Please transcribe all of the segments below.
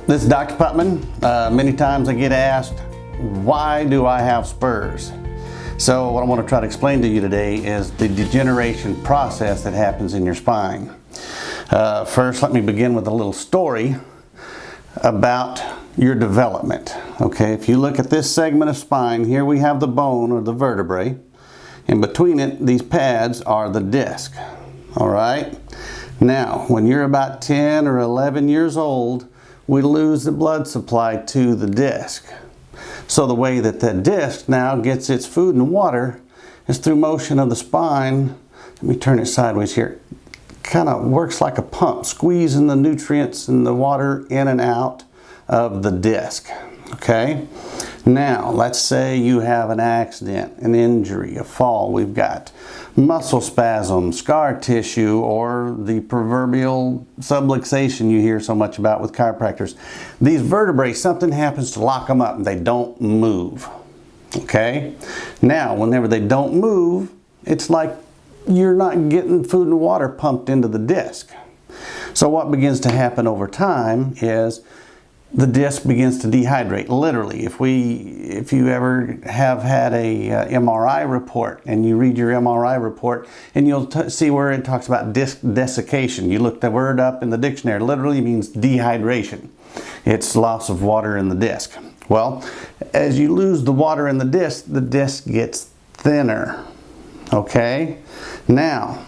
This is Dr. Putman. Many times I get asked, why do I have spurs? So what I want to try to explain to you today is the degeneration process that happens in your spine. First, let me begin with a little story about your development. Okay, if you look at this segment of spine, here we have the bone or the vertebrae. In between it, these pads are the disc. All right. Now, when you're about 10 or 11 years old, we lose the blood supply to the disc. So the way that the disc now gets its food and water is through motion of the spine. Let me turn it sideways here. Kind of works like a pump, squeezing the nutrients and the water in and out of the disc. Okay? Now, let's say you have an accident, an injury, a fall. We've got muscle spasm, scar tissue, or the proverbial subluxation you hear so much about with chiropractors. These vertebrae, something happens to lock them up and they don't move. Okay? Now, whenever they don't move, it's like you're not getting food and water pumped into the disc. So what begins to happen over time is the disc begins to dehydrate. Literally, if you ever have had a MRI report and you read your MRI report and you'll see where it talks about disc desiccation. You look the word up in the dictionary. It literally means dehydration. It's loss of water in the disc. Well, as you lose the water in the disc gets thinner. Okay? Now,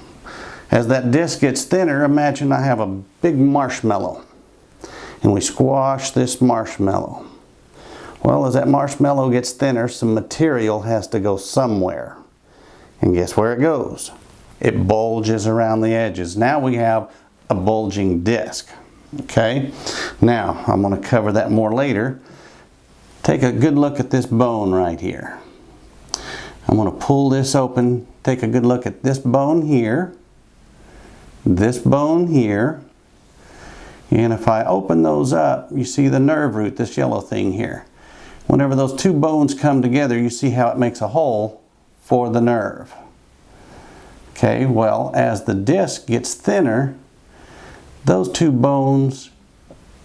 as that disc gets thinner, imagine I have a big marshmallow. And we squash this marshmallow. Well, as that marshmallow gets thinner, some material has to go somewhere. And guess where it goes? It bulges around the edges. Now we have a bulging disc. Okay? Now, I'm going to cover that more later. Take a good look at this bone right here. I'm going to pull this open. Take a good look at this bone here. This bone here. And if I open those up, you see the nerve root, this yellow thing here. Whenever those two bones come together, you see how it makes a hole for the nerve. Okay, well, as the disc gets thinner, those two bones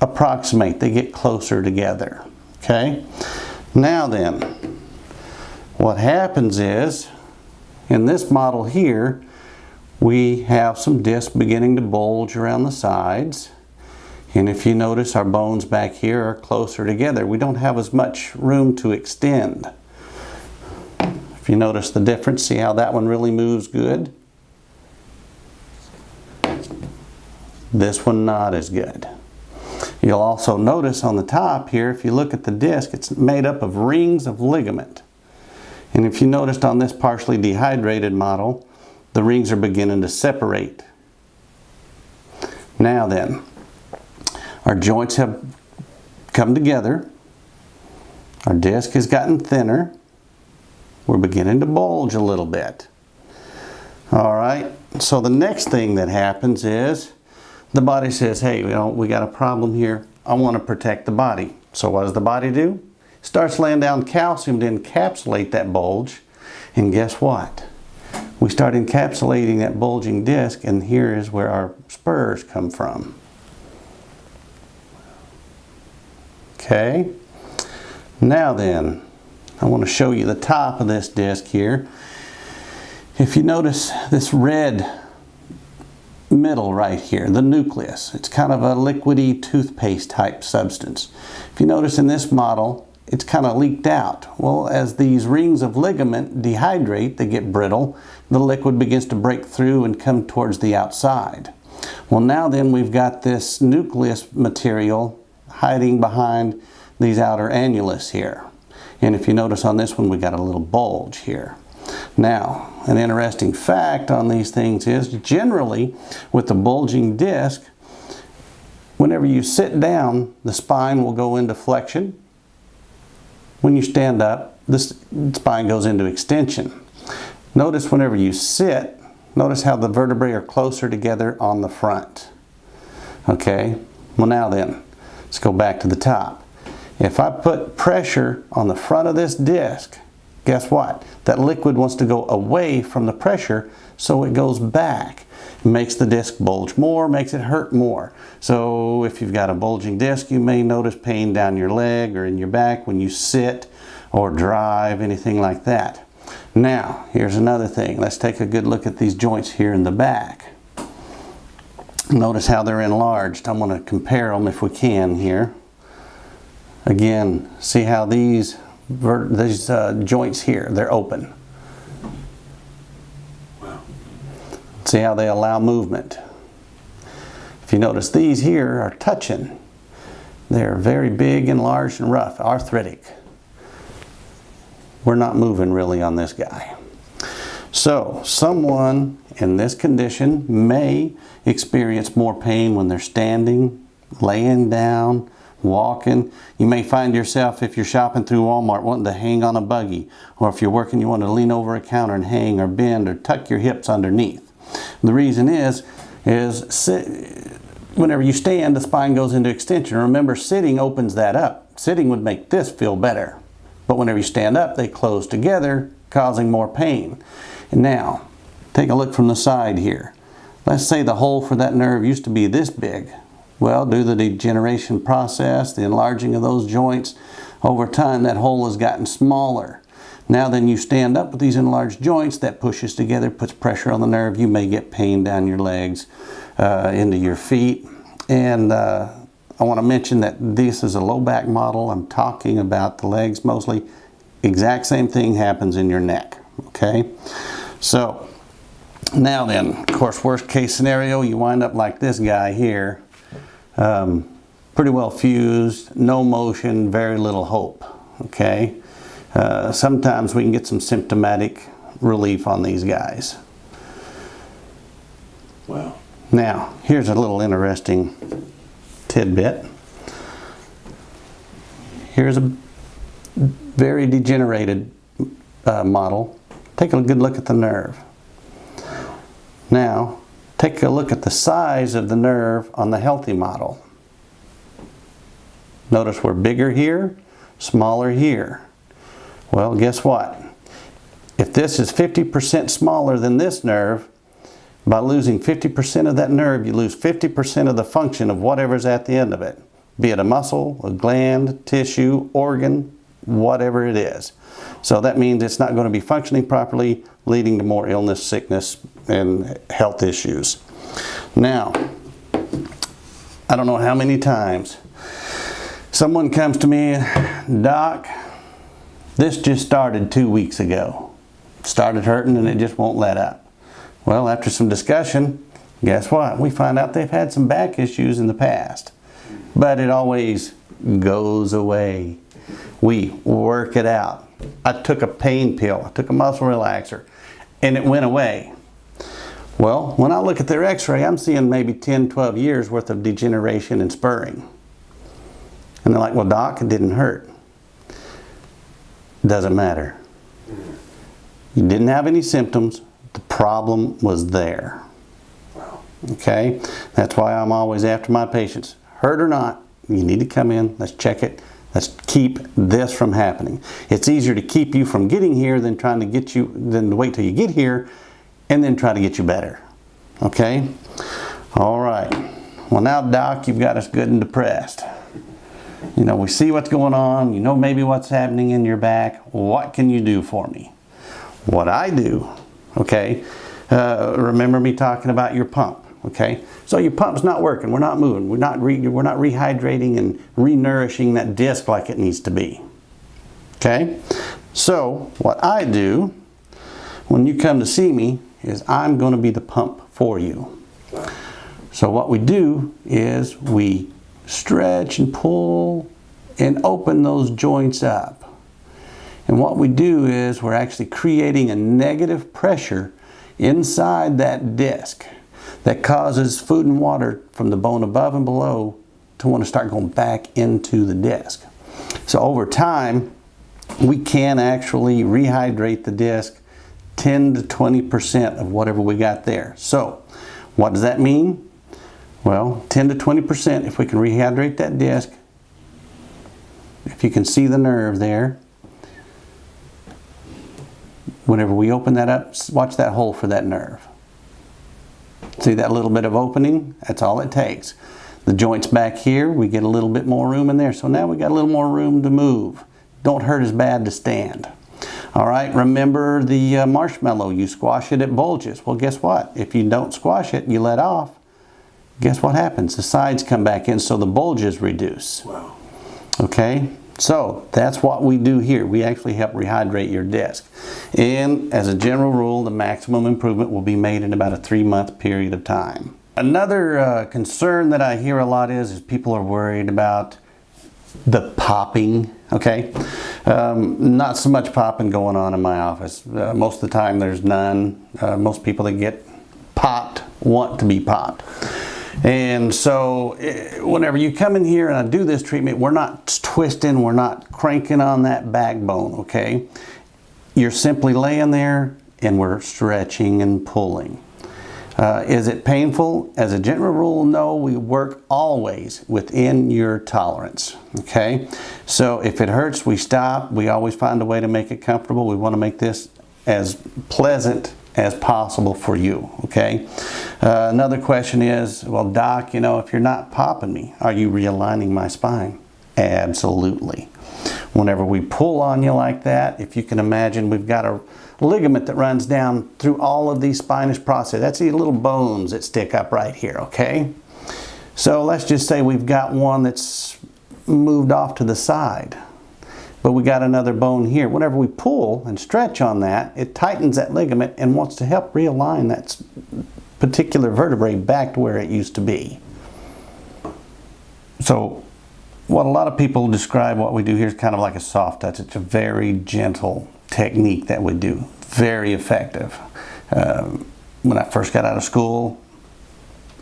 approximate, they get closer together. Okay, now then, what happens is, in this model here, we have some discs beginning to bulge around the sides. And if you notice, our bones back here are closer together. We don't have as much room to extend. If you notice the difference, see how that one really moves good? This one not as good. You'll also notice on the top here, if you look at the disc, it's made up of rings of ligament. And if you noticed on this partially dehydrated model, the rings are beginning to separate. Now then, our joints have come together. Our disc has gotten thinner. We're beginning to bulge a little bit. All right, so the next thing that happens is the body says, hey, we got a problem here. I want to protect the body. So what does the body do? It starts laying down calcium to encapsulate that bulge. And guess what? We start encapsulating that bulging disc, and here is where our spurs come from. Okay, now then, I want to show you the top of this disc here. If you notice this red middle right here, the nucleus, it's kind of a liquidy toothpaste type substance. If you notice in this model, it's kind of leaked out. Well, as these rings of ligament dehydrate, they get brittle, the liquid begins to break through and come towards the outside. Well, now then we've got this nucleus material hiding behind these outer annulus here. And if you notice on this one, we got a little bulge here. Now, an interesting fact on these things is generally with the bulging disc, whenever you sit down, the spine will go into flexion. When you stand up, the spine goes into extension. Notice whenever you sit, notice how the vertebrae are closer together on the front. Okay, well now then, let's go back to the top. If I put pressure on the front of this disc, guess what? That liquid wants to go away from the pressure, so it goes back. It makes the disc bulge more, makes it hurt more. So if you've got a bulging disc, you may notice pain down your leg or in your back when you sit or drive, anything like that. Now, here's another thing. Let's take a good look at these joints here in the back. Notice how they're enlarged. I'm going to compare them if we can here. Again, see how these joints here, they're open. Wow. See how they allow movement. If you notice, these here are touching. They're very big, enlarged, and rough, arthritic. We're not moving really on this guy. So, someone in this condition may experience more pain when they're standing, laying down, walking. You may find yourself, if you're shopping through Walmart, wanting to hang on a buggy, or if you're working, you want to lean over a counter and hang or bend or tuck your hips underneath. The reason is whenever you stand, the spine goes into extension. Remember, sitting opens that up. Sitting would make this feel better. But whenever you stand up, they close together, causing more pain. And now, take a look from the side here. Let's say the hole for that nerve used to be this big. Well, due to the degeneration process, the enlarging of those joints, over time that hole has gotten smaller. Now then you stand up with these enlarged joints, that pushes together, puts pressure on the nerve. You may get pain down your legs, into your feet. And I want to mention that this is a low back model. I'm talking about the legs mostly. Exact same thing happens in your neck, okay? So now then, of course, worst case scenario, you wind up like this guy here. Pretty well fused, no motion, very little hope, okay? Sometimes we can get some symptomatic relief on these guys. Wow. Now, here's a little interesting tidbit. Here's a very degenerated model. Take a good look at the nerve. Now, take a look at the size of the nerve on the healthy model. Notice we're bigger here, smaller here. Well, guess what? If this is 50% smaller than this nerve, by losing 50% of that nerve, you lose 50% of the function of whatever's at the end of it. Be it a muscle, a gland, tissue, organ, whatever it is. So that means it's not going to be functioning properly, leading to more illness, sickness, and health issues. Now, I don't know how many times someone comes to me, Doc, this just started 2 weeks ago. Started hurting and it just won't let up. Well, after some discussion, guess what? We find out they've had some back issues in the past. But it always goes away. We work it out. I took a pain pill, I took a muscle relaxer, and it went away. Well, when I look at their x-ray, I'm seeing maybe 10, 12 years worth of degeneration and spurring. And they're like, well, Doc, it didn't hurt. Doesn't matter. You didn't have any symptoms. The problem was there. Okay? That's why I'm always after my patients. Hurt or not, you need to come in. Let's check it. Let's keep this from happening. It's easier to keep you from getting here than trying to get you, than to wait till you get here and then try to get you better. Okay? All right. Well, now, Doc, you've got us good and depressed. You know, we see what's going on. You know maybe what's happening in your back. What can you do for me? What I do, okay, remember me talking about your pump, okay? So your pump's not working. We're not moving. We're not rehydrating and re-nourishing that disc like it needs to be, okay? So what I do when you come to see me is I'm going to be the pump for you. So what we do is we stretch and pull and open those joints up. And what we do is we're actually creating a negative pressure inside that disc that causes food and water from the bone above and below to want to start going back into the disc. So over time, we can actually rehydrate the disc 10 to 20% of whatever we got there. So what does that mean? Well, 10 to 20% if we can rehydrate that disc. If you can see the nerve there, Whenever we open that up, watch that hole for that nerve. See that little bit of opening? That's all it takes. The joint's back here, we get a little bit more room in there, so now we got a little more room to move. Don't hurt as bad to stand. All right, remember the marshmallow, you squash it, it bulges. Well, guess what? If you don't squash it, you let off, guess what happens? The sides come back in, so the bulges reduce. Wow. Okay, so that's what we do here. We actually help rehydrate your disc. And as a general rule, the maximum improvement will be made in about a 3-month period of time. Another concern that I hear a lot is people are worried about the popping, okay? Not so much popping going on in my office. Most of the time there's none. Most people that get popped want to be popped. And so whenever you come in here and I do this treatment, we're not twisting, we're not cranking on that backbone, okay? You're simply laying there and we're stretching and pulling. Is it painful? As a general rule, no. We work always within your tolerance, okay? So if it hurts, we stop. We always find a way to make it comfortable. We want to make this as pleasant as possible for you, okay? Another question is, well, doc, you know, if you're not popping me, are you realigning my spine? Absolutely. Whenever we pull on you like that, if you can imagine, we've got a ligament that runs down through all of these spinous processes. That's these little bones that stick up right here, okay? So let's just say we've got one that's moved off to the side, but we got another bone here. Whenever we pull and stretch on that, it tightens that ligament and wants to help realign that particular vertebrae back to where it used to be. So what a lot of people describe what we do here is kind of like a soft touch. It's a very gentle technique that we do, very effective. When I first got out of school,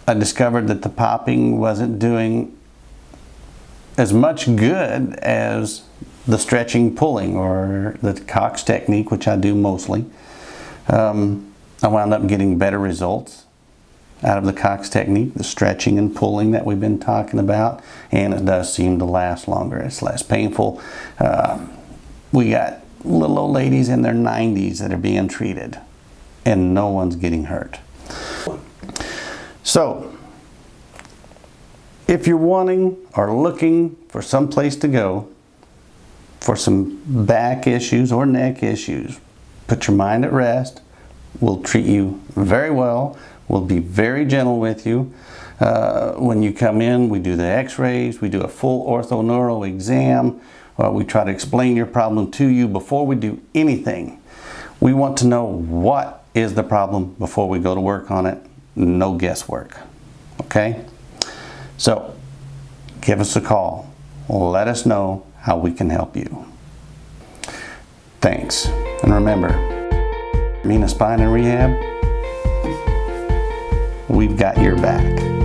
I discovered that the popping wasn't doing as much good as the stretching pulling or the Cox technique, which I do mostly. I wound up getting better results out of the Cox technique, the stretching and pulling that we've been talking about, and it does seem to last longer. It's less painful. We got little old ladies in their 90s that are being treated, and no one's getting hurt. So, if you're wanting or looking for some place to go for some back issues or neck issues, put your mind at rest. We'll treat you very well. We'll be very gentle with you. When you come in, we do the x-rays, we do a full ortho-neural exam. We try to explain your problem to you before we do anything. We want to know what is the problem before we go to work on it. No guesswork, okay? So, give us a call. Let us know how we can help you. Thanks. And remember, Mena Spine and Rehab, we've got your back.